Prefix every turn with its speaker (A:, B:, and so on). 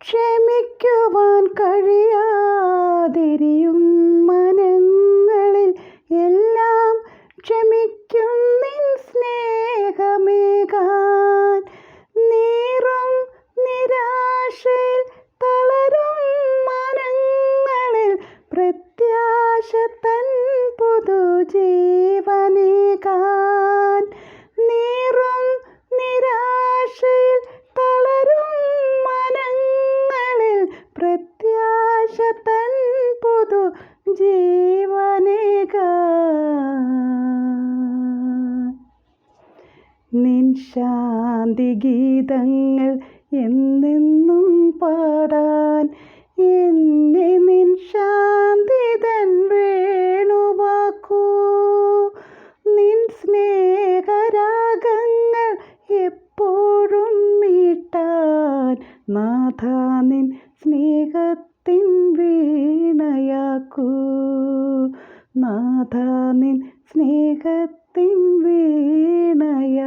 A: ക്ഷമിക്കുവാൻ കഴിയാതിരിയും മനങ്ങളിൽ എല്ലാം ക്ഷമിക്കും നിൻ സ്നേഹമേകാൻ. നീറും നിരാശയിൽ തളരും മനങ്ങളിൽ പ്രത്യാശ തൻ പുതുജീവനേകാൻ. നീറും നിരാശയിൽ തളരും മനങ്ങളിൽ പ്രത്യാശ തൻ പുതുജീവനേകാൻ. നിൻ ശാന്തി ഗീതങ്ങൾ എന്നെന്നും പാടാൻ എന്നെ നിൻ ശാന്തി തൻ വേണുവാക്കൂ. നിൻ സ്നേഹരാഗങ്ങൾ എപ്പോഴും മീട്ടാൻ നാഥാ നിൻ സ്നേഹത്തിൻ വീണയാക്കൂ. നാഥാ നിൻ സ്നേഹത്തിൻ വീണയാക്കൂ.